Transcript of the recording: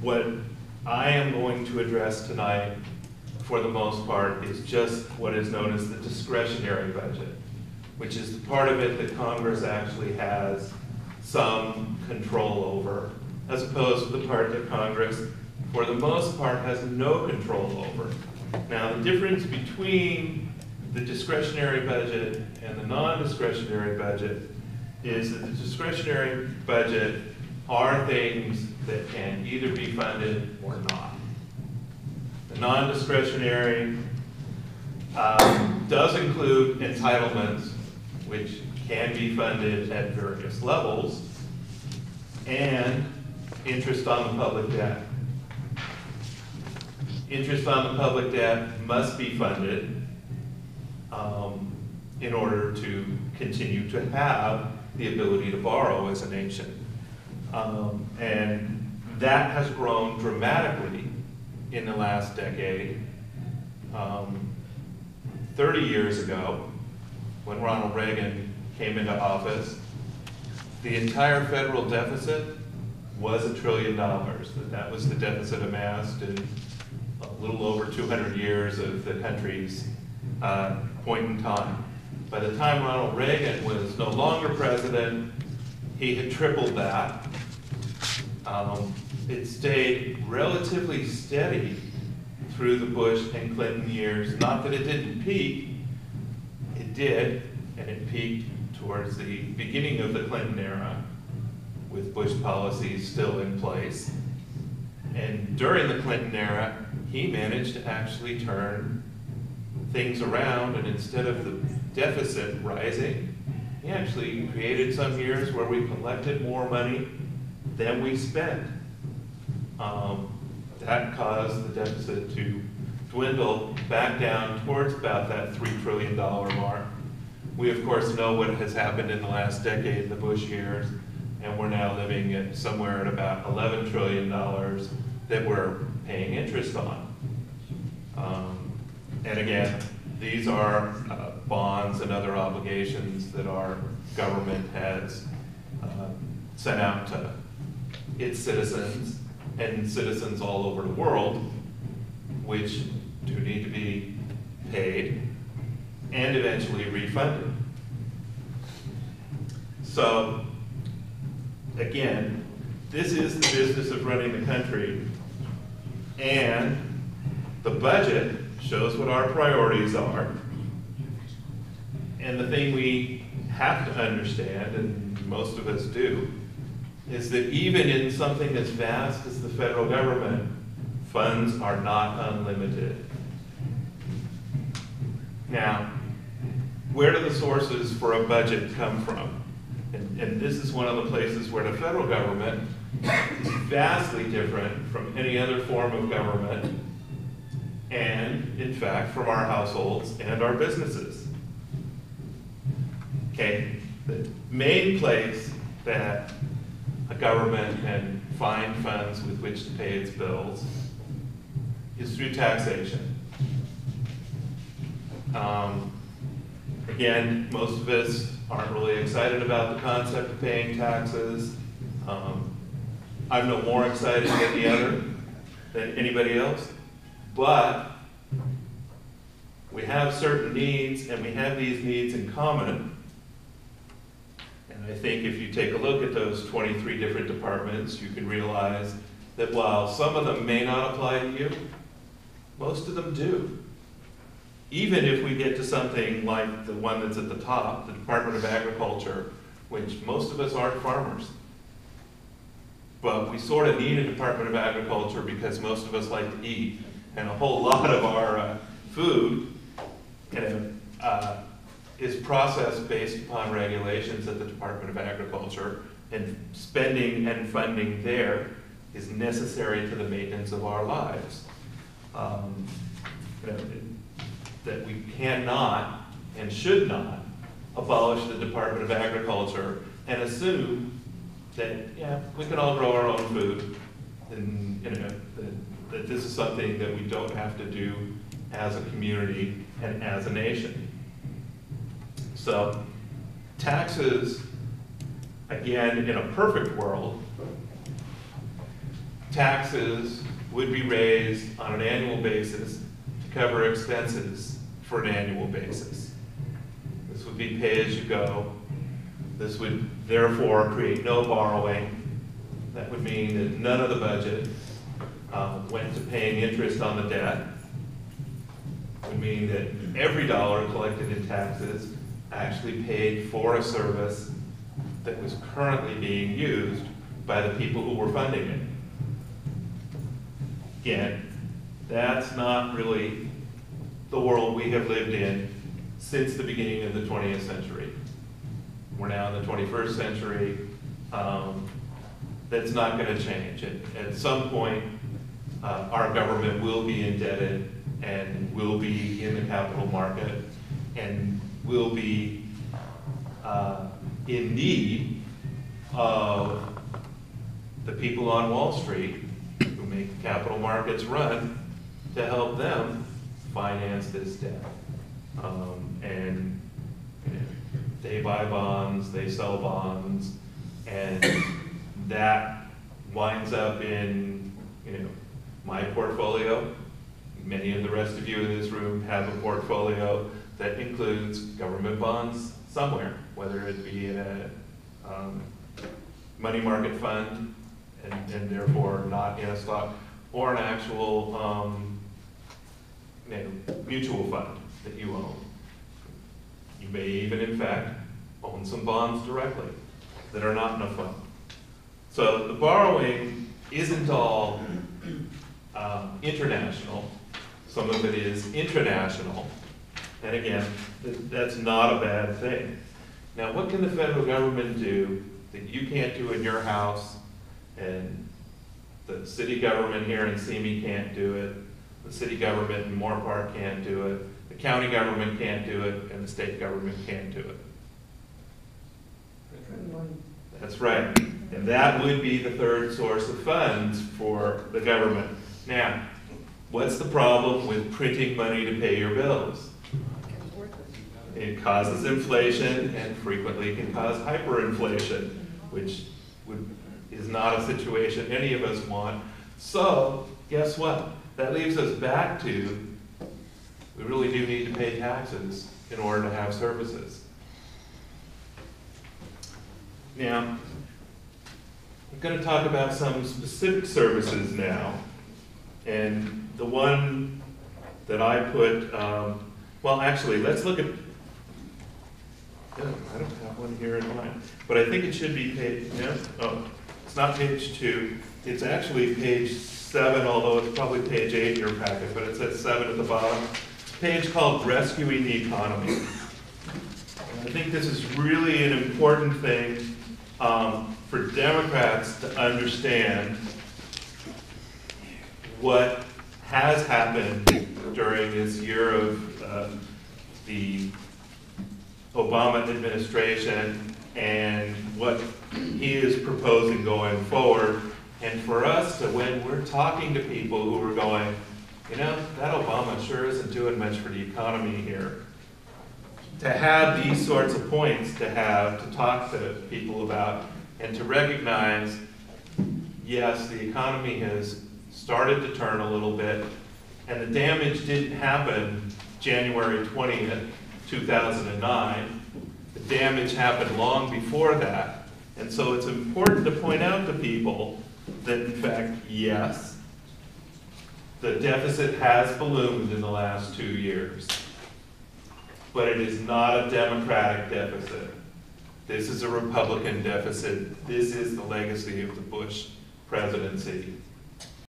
What I am going to address tonight, for the most part, is just what is known as the discretionary budget, which is the part of it that Congress actually has some control over, as opposed to the part that Congress, for the most part, has no control over. Now, the difference between the discretionary budget and the non-discretionary budget is that the discretionary budget are things that can either be funded or not. The non-discretionary does include entitlements, which can be funded at various levels, and interest on the public debt. Interest on the public debt must be funded in order to continue to have the ability to borrow as a nation. And that has grown dramatically in the last decade. 30 years ago, when Ronald Reagan came into office, the entire federal deficit was $1 trillion. That was the deficit amassed in a little over 200 years of the country's point in time. By the time Ronald Reagan was no longer president, he had tripled that. It stayed relatively steady through the Bush and Clinton years. Not that it didn't peak, it did, and it peaked towards the beginning of the Clinton era, with Bush policies still in place. And during the Clinton era, he managed to actually turn things around, and instead of the deficit rising, he actually created some years where we collected more money than we spent. That caused the deficit to dwindle back down towards about that $3 trillion mark. We, of course, know what has happened in the last decade, the Bush years, and we're now living at somewhere at about $11 trillion that we're paying interest on. And again, these are bonds and other obligations that our government has sent out to its citizens and citizens all over the world, which do need to be paid and eventually refunded. So, again, this is the business of running the country, and the budget shows what our priorities are. And the thing we have to understand, and most of us do, is that even in something as vast as the federal government, funds are not unlimited. Now, where do the sources for a budget come from? And this is one of the places where the federal government is vastly different from any other form of government, and in fact from our households and our businesses. Okay, the main place that a government can find funds with which to pay its bills is through taxation. Again, most of us aren't really excited about the concept of paying taxes. I'm no more excited than anybody else, but we have certain needs, and we have these needs in common. And I think if you take a look at those 23 different departments, you can realize that while some of them may not apply to you, most of them do. Even if we get to something like the one that's at the top, the Department of Agriculture, which most of us aren't farmers. But we sort of need a Department of Agriculture because most of us like to eat, and a whole lot of our food is processed based upon regulations at the Department of Agriculture, and spending and funding there is necessary to the maintenance of our lives. That we cannot and should not abolish the Department of Agriculture and assume that, yeah, we can all grow our own food, and that this is something that we don't have to do as a community and as a nation. So taxes, again, in a perfect world, taxes would be raised on an annual basis to cover expenses for an annual basis. This would be pay-as-you-go. This would therefore create no borrowing. That would mean that none of the budget went to paying interest on the debt. It would mean that every dollar collected in taxes actually paid for a service that was currently being used by the people who were funding it. Again, that's not really the world we have lived in since the beginning of the 20th century. We're now in the 21st century. That's not going to change. At some point, our government will be indebted and will be in the capital market and will be in need of the people on Wall Street who make the capital markets run to help them finance this debt. And you know, they buy bonds, they sell bonds, and that winds up in, you know, my portfolio. Many of the rest of you in this room have a portfolio that includes government bonds somewhere, whether it be a money market fund and therefore not in a stock, or an actual you know, mutual fund that you own. You may even, in fact, own some bonds directly that are not in a fund. So the borrowing isn't all international. Some of it is international. And again, that's not a bad thing. Now, what can the federal government do that you can't do in your house, and the city government here in Simi can't do it, the city government in Moorpark can't do it, the county government can't do it, and the state government can't do it? That's right. And that would be the third source of funds for the government. Now, what's the problem with printing money to pay your bills? It causes inflation and frequently can cause hyperinflation, which is not a situation any of us want. So, guess what? That leaves us back to, we really do need to pay taxes in order to have services. Now, I'm going to talk about some specific services now. And the one that I put, well, actually, let's look at, I don't have one here in mind, but I think it should be page, no, oh, it's not page 2. It's actually page 7, although it's probably page 8 in your packet, but it says 7 at the bottom. Page called Rescuing the Economy. And I think this is really an important thing for Democrats to understand what has happened during this year of the Obama administration and what he is proposing going forward. And for us to, when we're talking to people who are going, you know, that Obama sure isn't doing much for the economy here, to have these sorts of points to talk to people about and to recognize, yes, the economy has started to turn a little bit, and the damage didn't happen January 20th, 2009. The damage happened long before that. And so it's important to point out to people that, in fact, yes, the deficit has ballooned in the last 2 years, but it is not a Democratic deficit. This is a Republican deficit. This is the legacy of the Bush presidency.